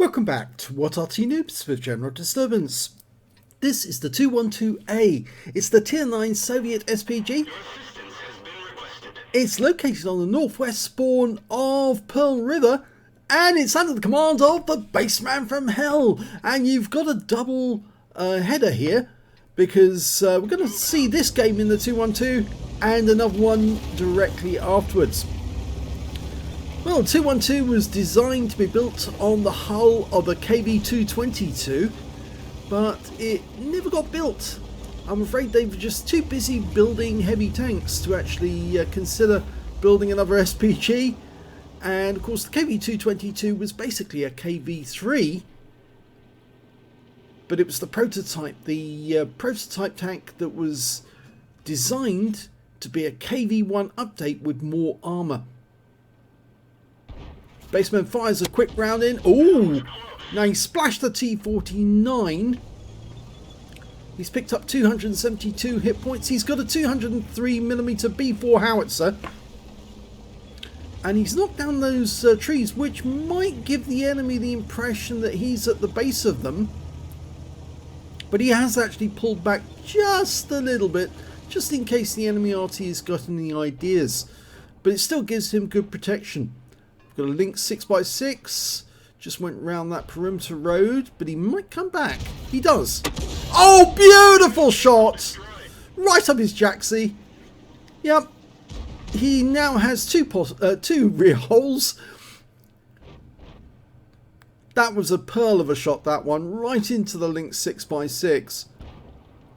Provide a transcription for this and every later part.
Welcome back to What Arty Noobs with General Disturbance. This is the 212A. It's the Tier 9 Soviet SPG. It's located on the northwest spawn of Pearl River, and it's under the command of the BassmanFromHell. And you've got a double header here, because we're going to see this game in the 212 and another one directly afterwards. Well, 212 was designed to be built on the hull of a KV-222, but it never got built. I'm afraid they were just too busy building heavy tanks to actually consider building another SPG. And of course the KV-222 was basically a KV-3, but it was the prototype tank that was designed to be a KV-1 update with more armour. Bassman fires a quick round in. Ooh! Now he splashed the T-49. He's picked up 272 hit points. He's got a 203mm B4 howitzer. And he's knocked down those trees, which might give the enemy the impression that he's at the base of them. But he has actually pulled back just a little bit, just in case the enemy Arty has got any ideas. But it still gives him good protection. Got a Lynx 6x6, just went round that perimeter road, but he might come back. He does. Oh, beautiful shot! Right up his jacksie. Yep. He now has two rear holes. That was a pearl of a shot, that one. Right into the Lynx 6x6.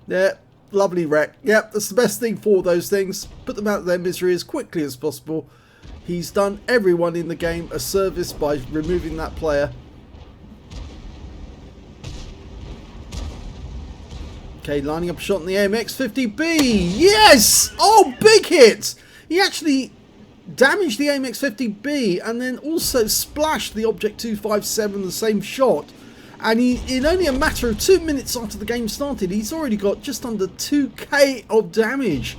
Yeah, lovely wreck. Yep, that's the best thing for those things. Put them out of their misery as quickly as possible. He's done everyone in the game a service by removing that player. Okay, lining up a shot on the AMX-50B. Yes! Oh, big hit! He actually damaged the AMX-50B and then also splashed the Object 257 the same shot. And in only a matter of 2 minutes after the game started, he's already got just under 2k of damage.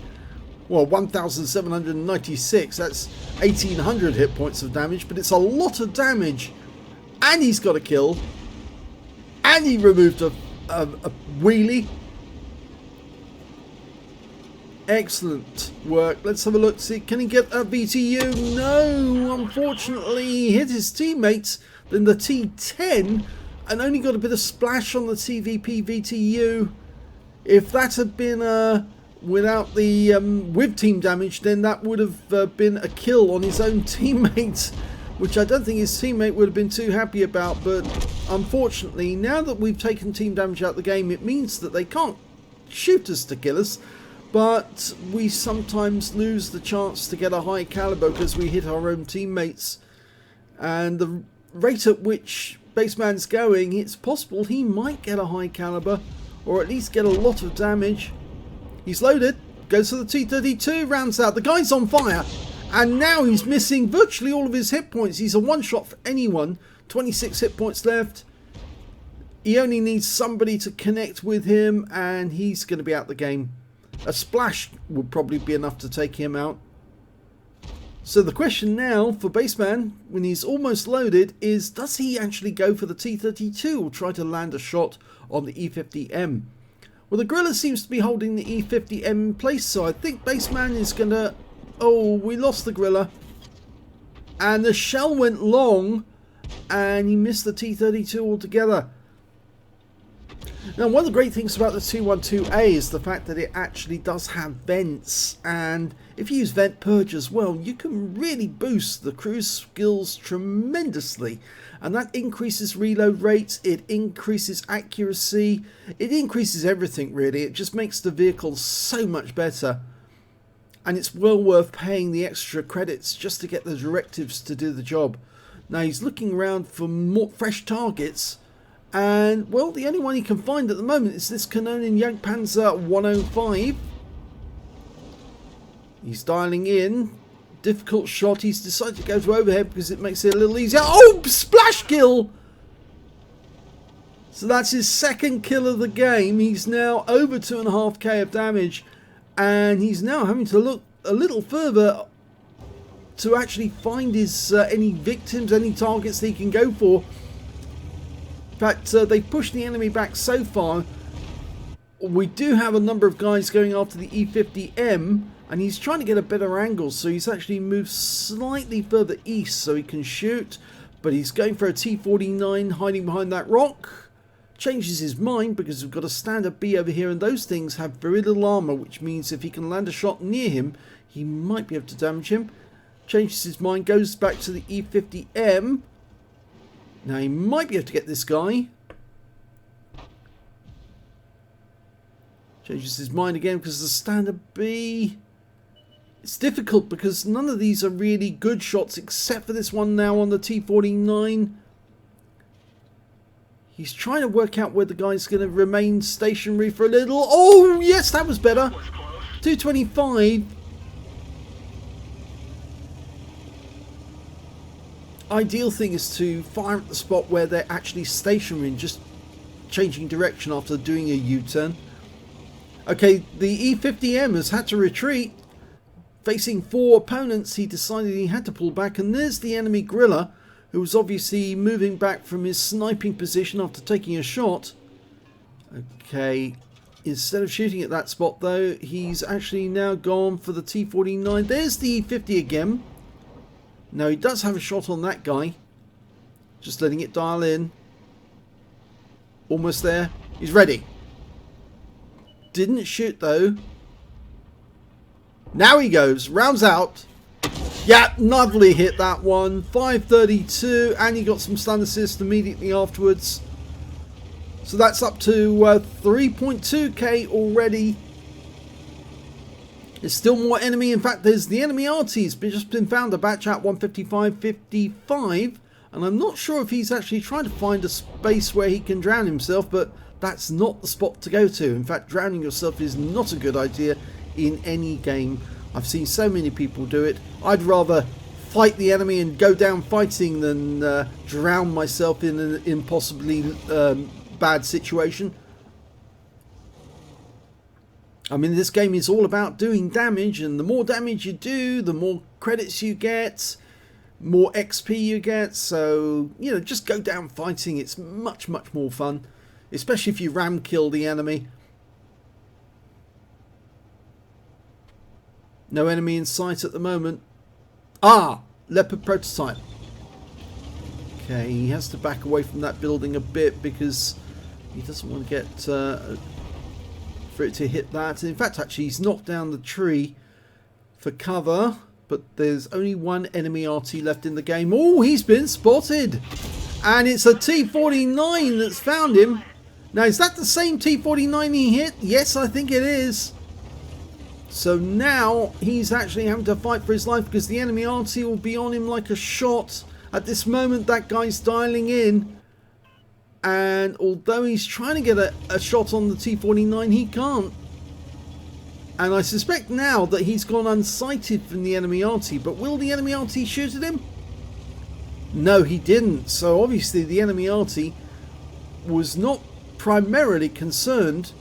Well, 1,796, that's 1,800 hit points of damage, but it's a lot of damage. And he's got a kill. And he removed a wheelie. Excellent work. Let's have a look. See, can he get a VTU? No, unfortunately, he hit his teammates. Then the T10 and only got a bit of splash on the TVP VTU. If that had been without the with team damage, then that would have been a kill on his own teammate, which I don't think his teammate would have been too happy about. But unfortunately, now that we've taken team damage out of the game, it means that they can't shoot us to kill us, but we sometimes lose the chance to get a high caliber because we hit our own teammates. And the rate at which Bassman's going, it's possible he might get a high caliber or at least get a lot of damage. He's loaded, goes for the T-32, rounds out. The guy's on fire, and now he's missing virtually all of his hit points. He's a one-shot for anyone. 26 hit points left. He only needs somebody to connect with him, and he's going to be out the game. A splash would probably be enough to take him out. So the question now for Bassman, when he's almost loaded, is does he actually go for the T-32 or try to land a shot on the E50M? Well, the Gorilla seems to be holding the E50M in place, so I think Bassman is going to... Oh, we lost the Gorilla. And the shell went long, and he missed the T-32 altogether. Now, one of the great things about the 212A is the fact that it actually does have vents, and if you use vent purge as well, you can really boost the cruise skills tremendously, and that increases reload rates, it increases accuracy, it increases everything really. It just makes the vehicle so much better, and it's well worth paying the extra credits just to get the directives to do the job. Now he's looking around for more fresh targets. And, well, the only one he can find at the moment is this Canonian Jagdpanzer 105. He's dialing in. Difficult shot. He's decided to go to overhead because it makes it a little easier. Oh, splash kill! So that's his second kill of the game. He's now over 2.5k of damage. And he's now having to look a little further to actually find his any victims, any targets that he can go for. fact, they pushed the enemy back so far. We do have a number of guys going after the E50M, and he's trying to get a better angle, so he's actually moved slightly further east so he can shoot, but he's going for a T49 hiding behind that rock. Changes his mind because we've got a standard B over here, and those things have very little armor, which means if he can land a shot near him, he might be able to damage him. Changes his mind, goes back to the E50M. Now he might be able to get this guy. Changes his mind again because the standard B. It's difficult because none of these are really good shots except for this one now on the T49. He's trying to work out where the guy's going to remain stationary for a little. Oh, yes, that was better. 225. Ideal thing is to fire at the spot where they're actually stationary and just changing direction after doing a U-turn. Okay, the E50M has had to retreat. Facing 4 opponents, he decided he had to pull back, and there's the enemy Gorilla, who was obviously moving back from his sniping position after taking a shot. Okay, instead of shooting at that spot though, he's actually now gone for the T49. There's the E50 again. Now he does have a shot on that guy. Just letting it dial in. Almost there. He's ready. Didn't shoot though. Now he goes. Rounds out. Yeah, lovely hit that one. 532, and he got some stun assist immediately afterwards. So that's up to 3.2k already. There's still more enemy. In fact, there's the enemy Arty. He's just been found a batch at 155.55. And I'm not sure if he's actually trying to find a space where he can drown himself, but that's not the spot to go to. In fact, drowning yourself is not a good idea in any game. I've seen so many people do it. I'd rather fight the enemy and go down fighting than drown myself in an impossibly bad situation. I mean, this game is all about doing damage, and the more damage you do, the more credits you get, more XP you get. So, you know, just go down fighting. It's much, much more fun, especially if you ram kill the enemy. No enemy in sight at the moment. Ah, Leopard prototype. Okay, he has to back away from that building a bit because he doesn't want to get for it to hit that. In fact, actually, he's knocked down the tree for cover, but there's only one enemy Arty left in the game. Oh, he's been spotted, and it's a T49 that's found him. Now, is that the same T49 he hit? Yes, I think it is. So now he's actually having to fight for his life because the enemy Arty will be on him like a shot. At this moment, that guy's dialing in. And although he's trying to get a shot on the T49, he can't. And I suspect now that he's gone unsighted from the enemy Arty. But will the enemy Arty shoot at him? No, he didn't. So obviously the enemy Arty was not primarily concerned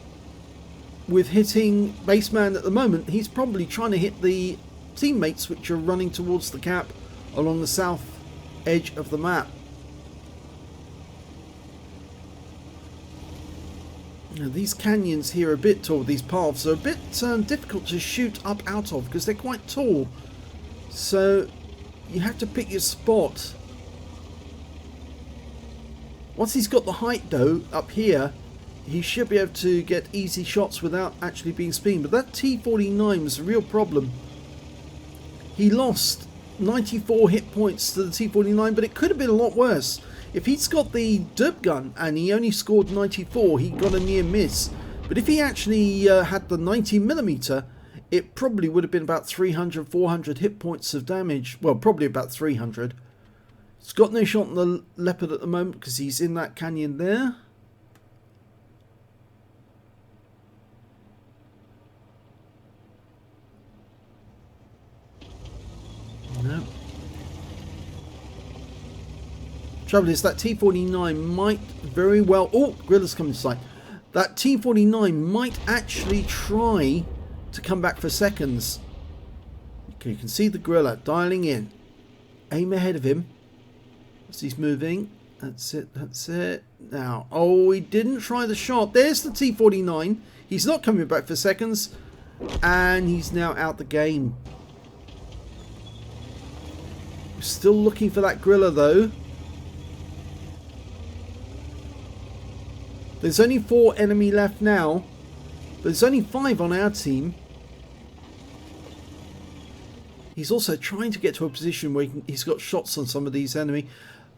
with hitting Bassman at the moment. He's probably trying to hit the teammates which are running towards the cap along the south edge of the map. Now, these canyons here are a bit tall. These paths are a bit difficult to shoot up out of because they're quite tall. So you have to pick your spot. Once he's got the height though up here, he should be able to get easy shots without actually being spin. But that T49 was a real problem. He lost 94 hit points to the T49, but it could have been a lot worse. If he's got the derp gun and he only scored 94, he got a near miss. But if he actually had the 90mm, it probably would have been about 300, 400 hit points of damage. Well, probably about 300. He's got no shot on the Leopard at the moment because he's in that canyon there. No. Trouble is that T49 might very well... Oh, Gorilla's coming to sight. That T49 might actually try to come back for seconds. Okay, you can see the Gorilla dialing in. Aim ahead of him as he's moving. That's it. That's it. Now, oh, he didn't try the shot. There's the T49. He's not coming back for seconds. And he's now out the game. Still looking for that griller, though. There's only 4 enemy left now. There's only 5 on our team. He's also trying to get to a position where he's got shots on some of these enemy.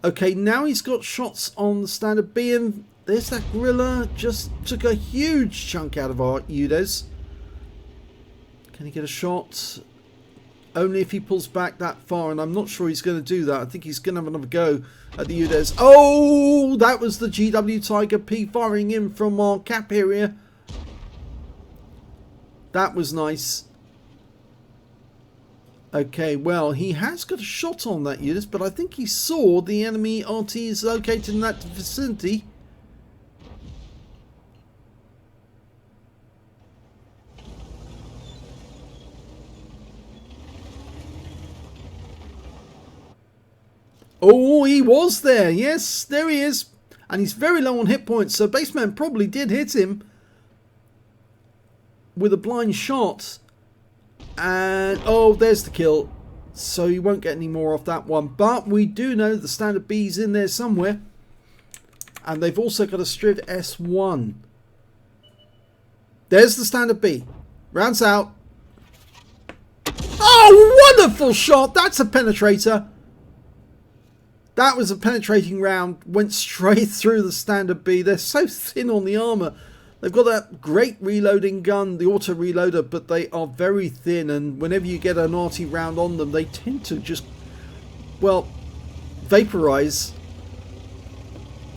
Okay, now he's got shots on the standard B, and there's that gorilla. Just took a huge chunk out of our UDES. Can he get a shot? Only if he pulls back that far, and I'm not sure he's going to do that. I think he's going to have another go at the UDES. Oh, that was the GW Tiger P firing in from our cap area. That was nice. Okay, well, he has got a shot on that UDES, but I think he saw the enemy Arty is located in that vicinity. Oh, he was there. Yes, there he is. And he's very low on hit points, so Bassman probably did hit him with a blind shot. And, oh, there's the kill. So you won't get any more off that one. But we do know the standard B's in there somewhere. And they've also got a Striv S1. There's the standard B. Rounds out. Oh, wonderful shot. That's a penetrator. That was a penetrating round. Went straight through the standard B. They're so thin on the armor. They've got that great reloading gun, the auto reloader, but they are very thin, and whenever you get an Arty round on them, they tend to just, well, vaporize.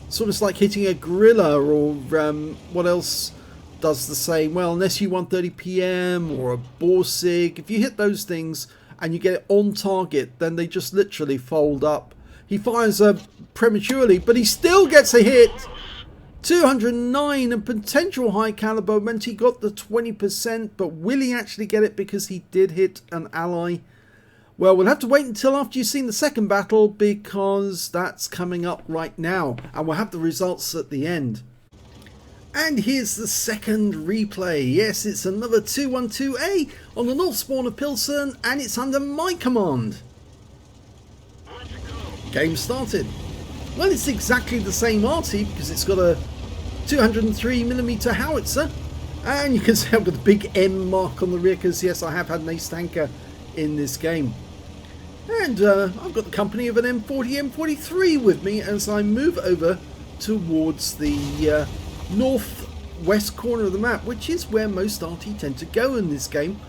Sort of like hitting a gorilla, or what else does the same? Well, an SU-130 PM or a Borsig. If you hit those things and you get it on target, then they just literally fold up. He fires prematurely, but he still gets a hit. 209 and potential high caliber meant he got the 20%, but will he actually get it because he did hit an ally? Well, we'll have to wait until after you've seen the second battle, because that's coming up right now, and we'll have the results at the end. And here's the second replay. Yes, it's another 212A on the North Spawn of Pilsen, and it's under my command. Game started. Well, it's exactly the same Arty because it's got a 203mm howitzer, and you can see I've got the big M mark on the rear because yes, I have had an ace tanker in this game, and I've got the company of an M40 M43 with me as I move over towards the northwest corner of the map, which is where most Arty tend to go in this game.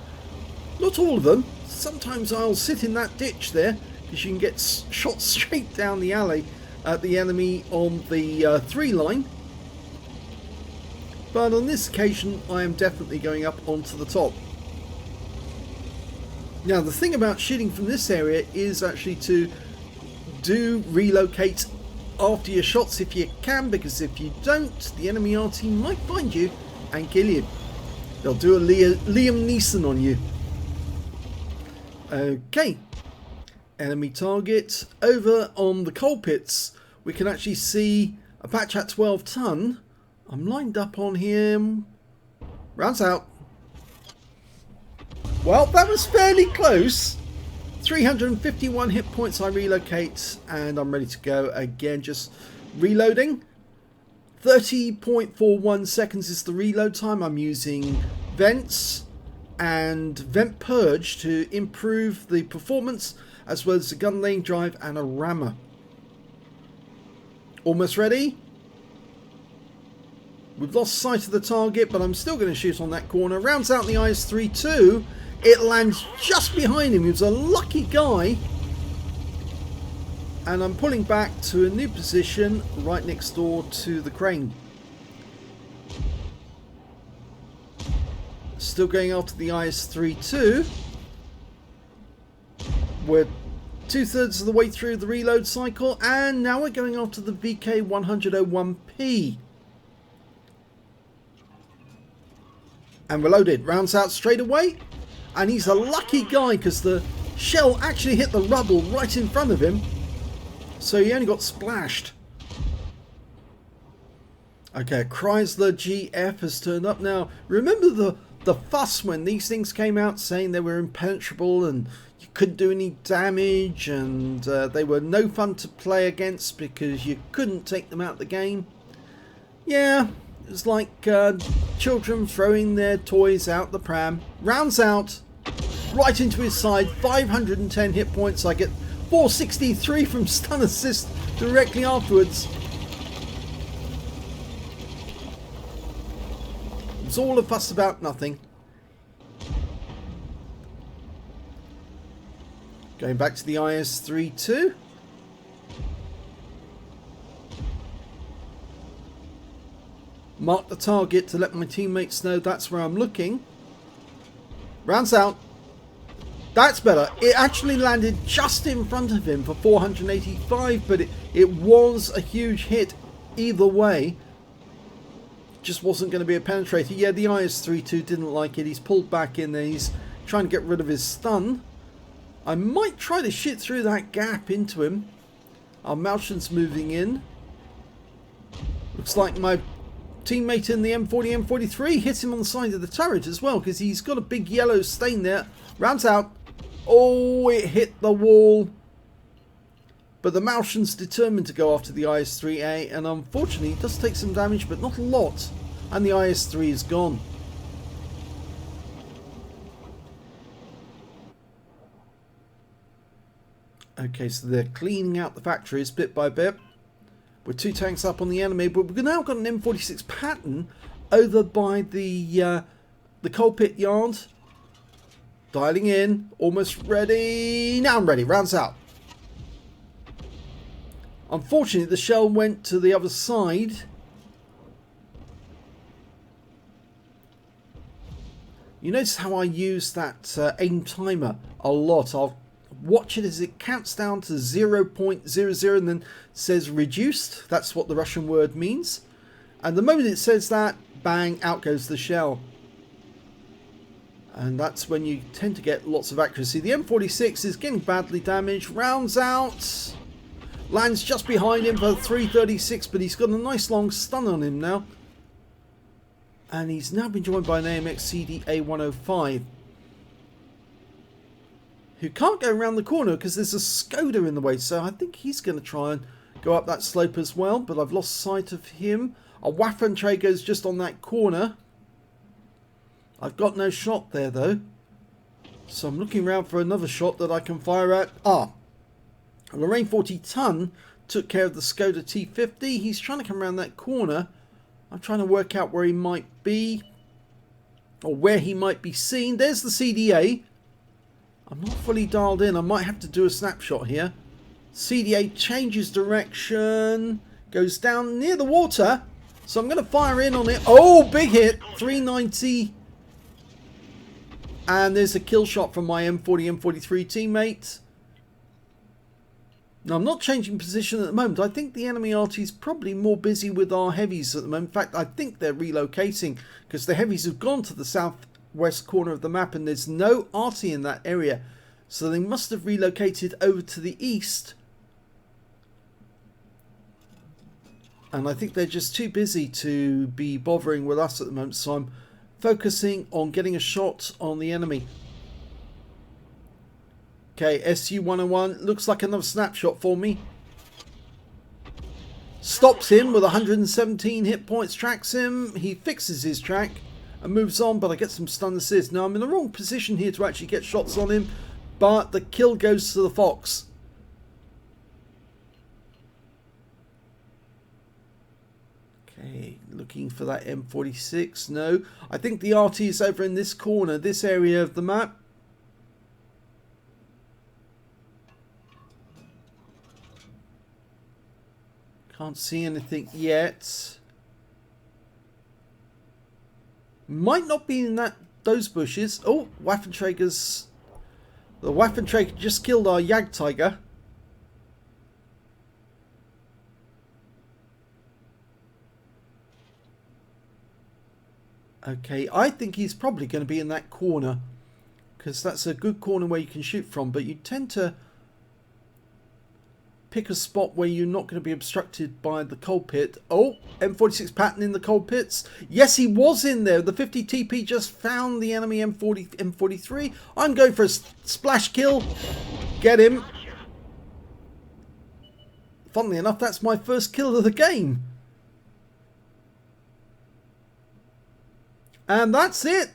Not all of them. Sometimes I'll sit in that ditch there because you can get shot straight down the alley at the enemy on the 3 line. But on this occasion I am definitely going up onto the top. Now the thing about shooting from this area is actually to do relocate after your shots if you can, because if you don't, the enemy Arty might find you and kill you. They'll do a Liam Neeson on you. Okay. Enemy target. Over on the coal pits, we can actually see a patch at 12 ton. I'm lined up on him. Rounds out. Well, that was fairly close. 351 hit points. I relocate and I'm ready to go again. Just reloading. 30.41 seconds is the reload time. I'm using vents and vent purge to improve the performance, as well as a gun lane drive and a rammer. Almost ready. We've lost sight of the target, but I'm still going to shoot on that corner. Rounds out the IS-3-2. It lands just behind him. He was a lucky guy. And I'm pulling back to a new position right next door to the crane. Still going after the IS-3-2. We're 2/3 of the way through the reload cycle, and now we're going after the VK101P. And we're loaded. Rounds out straight away, and he's a lucky guy because the shell actually hit the rubble right in front of him, so he only got splashed. Okay, Chrysler GF has turned up now. Remember the fuss when these things came out saying they were impenetrable and you couldn't do any damage and they were no fun to play against because you couldn't take them out of the game? Yeah, it was like children throwing their toys out the pram. Rounds out, right into his side, 510 hit points. I get 463 from stun assist directly afterwards. It's all a fuss about nothing. Going back to the IS-3 too. Mark the target to let my teammates know that's where I'm looking. Rounds out. That's better. It actually landed just in front of him for 485, but it was a huge hit either way. Just wasn't going to be a penetrator. Yeah, the IS-3 didn't like it. He's pulled back in there. He's trying to get rid of his stun. I might try to shit through that gap into him. Our Malshan's moving in. Looks like my teammate in the M40, M43 hit him on the side of the turret as well because he's got a big yellow stain there. Rounds out. Oh, it hit the wall. But the Malshan's determined to go after the IS-3A, and unfortunately it does take some damage, but not a lot. And the IS-3 is gone. Okay, so they're cleaning out the factories bit by bit. We're 2 tanks up on the enemy, but we've now got an M46 Patton over by the coal pit yard. Dialing in, almost ready. Now I'm ready. Rounds out. Unfortunately, the shell went to the other side. You notice how I use that aim timer a lot. I'll watch it as it counts down to 0.00 and then says reduced. That's what the Russian word means. And the moment it says that, bang, out goes the shell. And that's when you tend to get lots of accuracy. The M46 is getting badly damaged. Rounds out. Lands just behind him for 336, but he's got a nice long stun on him now. And he's now been joined by an AMX CDA105. Who can't go around the corner because there's a Skoda in the way. So I think he's going to try and go up that slope as well. But I've lost sight of him. A Waffenträger's just on that corner. I've got no shot there though. So I'm looking around for another shot that I can fire at. Lorraine 40 ton took care of the Skoda T50. He's trying to come around that corner. I'm trying to work out where he might be. Or where he might be seen. There's the CDA. I'm not fully dialed in. I might have to do a snapshot here. CDA changes direction. Goes down near the water. So I'm going to fire in on it. Oh, big hit. 390. And there's a kill shot from my M40, M43 teammate. Now, I'm not changing position at the moment. I think the enemy Arty is probably more busy with our heavies at the moment. In fact, I think they're relocating because the heavies have gone to the southwest corner of the map and there's no Arty in that area. So they must have relocated over to the east. And I think they're just too busy to be bothering with us at the moment. So I'm focusing on getting a shot on the enemy. Okay, SU-101 looks like another snapshot for me. Stops him with 117 hit points, tracks him. He fixes his track and moves on, but I get some stun assist. Now I'm in the wrong position here to actually get shots on him, but the kill goes to the Fox. Okay, looking for that M46. No, I think the Arty is over in this corner, this area of the map. Can't see anything yet. Might not be in those bushes. Oh, Waffenträger's. The Waffenträger just killed our Jagdtiger. Okay, I think he's probably going to be in that corner because that's a good corner where you can shoot from, but you tend to pick a spot where you're not going to be obstructed by the coal pit. Oh, M46 pattern in the coal pits. Yes, he was in there. The 50 TP just found the enemy M43. I'm going for a splash kill. Get him. Funnily enough, that's my first kill of the game. And that's it.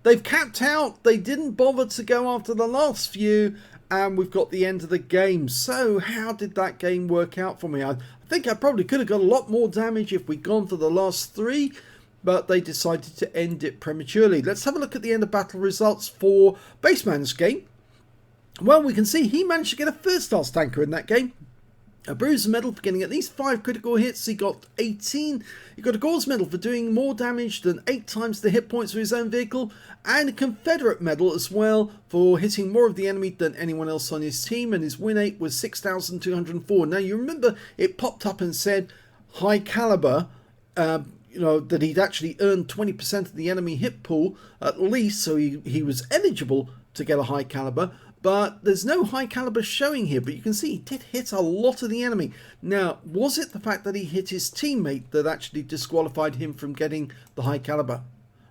They've capped out. They didn't bother to go after the last few. And we've got the end of the game. So how did that game work out for me? I think I probably could have got a lot more damage if we'd gone for the last three. But they decided to end it prematurely. Let's have a look at the end of battle results for Bassman's game. Well, we can see he managed to get a first-class tanker in that game. A bronze medal for getting at least 5 critical hits. He got 18. He got a bronze medal for doing more damage than 8 times the hit points of his own vehicle. And a Confederate medal as well for hitting more of the enemy than anyone else on his team. And his win rate was 6,204. Now you remember it popped up and said high caliber. You know, that he'd actually earned 20% of the enemy hit pool at least. So he was eligible to get a high caliber. But there's no high caliber showing here, but you can see he did hit a lot of the enemy. Now, was it the fact that he hit his teammate that actually disqualified him from getting the high caliber?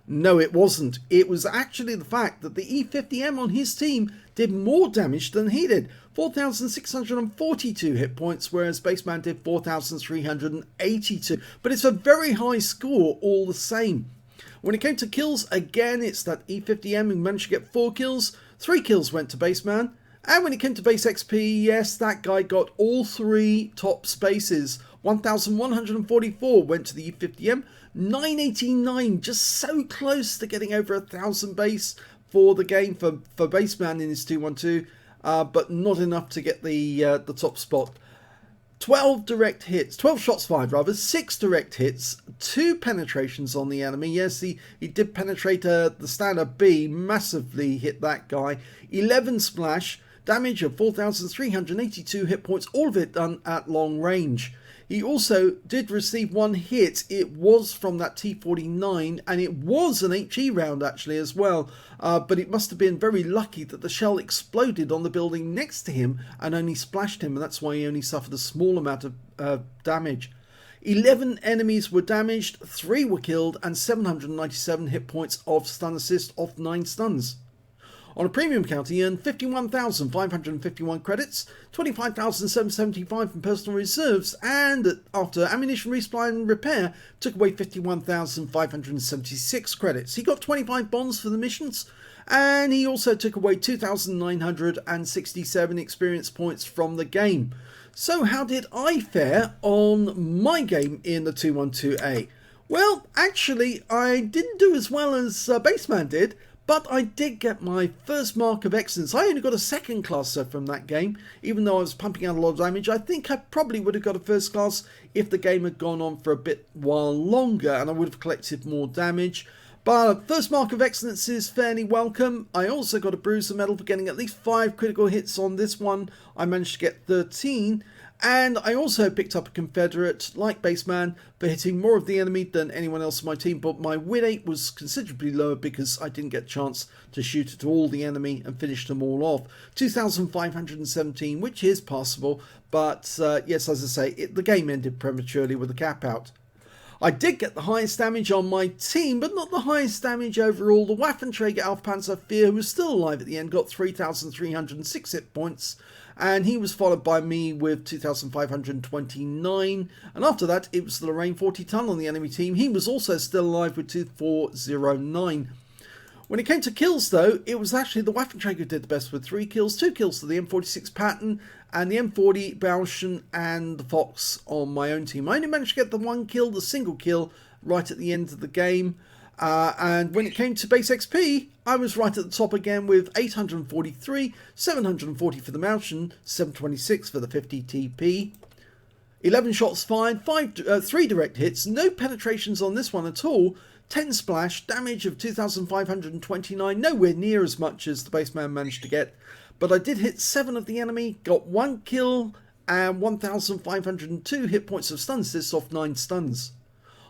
No, it wasn't. It was actually the fact that the E50M on his team did more damage than he did. 4,642 hit points, whereas Bassman did 4,382. But it's a very high score all the same. When it came to kills, again, it's that E50M who managed to get 4 kills. 3 kills went to Bassman. And when it came to Base XP, yes, that guy got all 3 top spaces. 1,144 went to the E50M. 989, just so close to getting over 1,000 base for the game for Bassman in his 212. But not enough to get the top spot. 12 direct hits, 12 shots fired rather, 6 direct hits, 2 penetrations on the enemy. Yes, he did penetrate the standard B, massively hit that guy. 11 splash, damage of 4,382 hit points, all of it done at long range. He also did receive 1 hit. It was from that T49, and it was an HE round actually as well. But it must have been very lucky that the shell exploded on the building next to him and only splashed him, and that's why he only suffered a small amount of damage. 11 enemies were damaged, 3 were killed, and 797 hit points of stun assist off 9 stuns. On a premium count, he earned 51,551 credits, 25,775 from personal reserves, and after ammunition resupply and repair, took away 51,576 credits. He got 25 bonds for the missions, and he also took away 2,967 experience points from the game. So how did I fare on my game in the 212A? Well, actually, I didn't do as well as Bassman did. But I did get my first mark of excellence. I only got a second class from that game, even though I was pumping out a lot of damage. I think I probably would have got a first class if the game had gone on for a bit while longer and I would have collected more damage. But first mark of excellence is fairly welcome. I also got a bruiser medal for getting at least 5 critical hits on this one. I managed to get 13. And I also picked up a Confederate, like Bassman, for hitting more of the enemy than anyone else in my team. But my win rate was considerably lower because I didn't get a chance to shoot at all the enemy and finish them all off. 2,517, which is possible. But yes, as I say, the game ended prematurely with a cap out. I did get the highest damage on my team, but not the highest damage overall. The Waffenträger Aufpanzer IV, who was still alive at the end, got 3,306 hit points. And he was followed by me with 2,529. And after that, it was the Lorraine 40 ton on the enemy team. He was also still alive with 2,409. When it came to kills, though, it was actually the Waffenträger who did the best with 3 kills. 2 kills to the M46 Patton and the M40, Bauschen and the Fox on my own team. I only managed to get the 1 kill, the single kill, right at the end of the game. And when it came to base XP, I was right at the top again with 843, 740 for the Bauschen, 726 for the 50 TP. 11 shots fired, 3 direct hits, no penetrations on this one at all. 10 splash, damage of 2,529, nowhere near as much as the Bassman managed to get. But I did hit 7 of the enemy, got 1 kill and 1,502 hit points of stun assists off 9 stuns.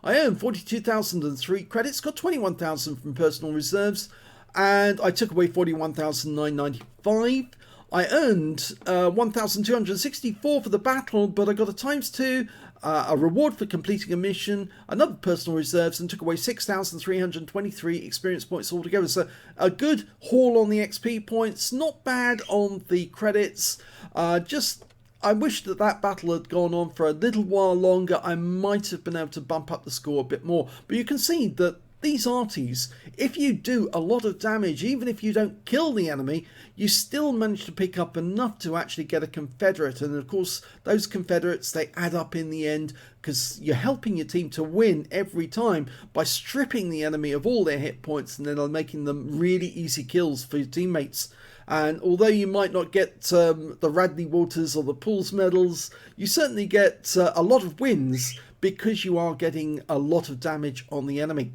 I earned 42,003 credits, got 21,000 from personal reserves, and I took away 41,995. I earned 1,264 for the battle, but I got a ×2, a reward for completing a mission, another personal reserves, and took away 6,323 experience points altogether. So a good haul on the XP points, not bad on the credits. I wish that that battle had gone on for a little while longer. I might have been able to bump up the score a bit more. But you can see that these Arties, if you do a lot of damage, even if you don't kill the enemy, you still manage to pick up enough to actually get a Confederate. And of course, those Confederates, they add up in the end, because you're helping your team to win every time by stripping the enemy of all their hit points and then making them really easy kills for your teammates. And although you might not get the Radley Walters or the Pools medals, you certainly get a lot of wins because you are getting a lot of damage on the enemy.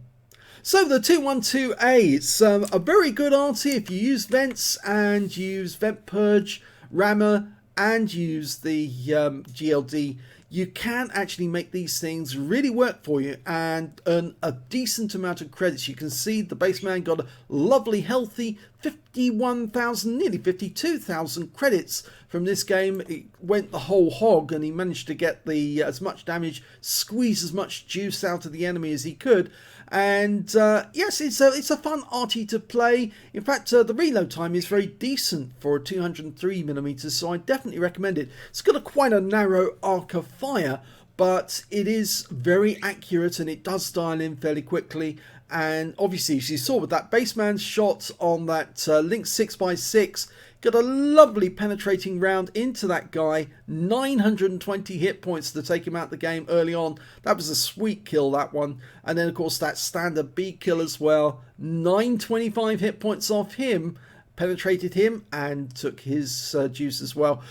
So the 212A, it's a very good Arty if you use vents and use vent purge, rammer, and use the GLD. You can actually make these things really work for you and earn a decent amount of credits. You can see the baseman got a lovely, healthy 51,000, nearly 52,000 credits from this game. It went the whole hog, and he managed to get the as much damage, squeeze as much juice out of the enemy as he could. And yes, it's a fun Arty to play. In fact, the reload time is very decent for a 203mm, so I definitely recommend it. It's got quite a narrow arc of fire, but it is very accurate and it does dial in fairly quickly. And obviously, as you saw with that baseman shot on that Lynx 6x6, got a lovely penetrating round into that guy. 920 hit points to take him out the game early on. That was a sweet kill, that one. And then, of course, that standard B kill as well. 925 hit points off him. Penetrated him and took his juice as well.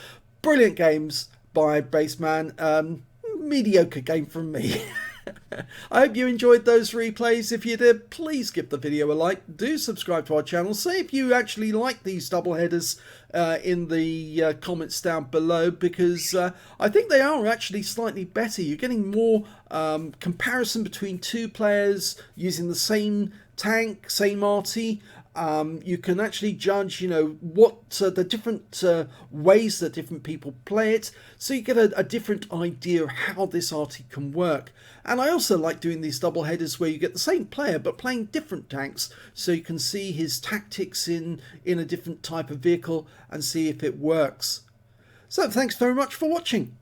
Brilliant games by Baseman. Mediocre game from me. I hope you enjoyed those replays. If you did, please give the video a like. Do subscribe to our channel. Say if you actually like these double headers in the comments down below, because I think they are actually slightly better. You're getting more comparison between two players using the same tank, same Arty. You can actually judge, you know, what the different ways that different people play it, so you get a different idea of how this Arty can work. And I also like doing these double headers where you get the same player but playing different tanks, so you can see his tactics in a different type of vehicle and see if it works. So thanks very much for watching.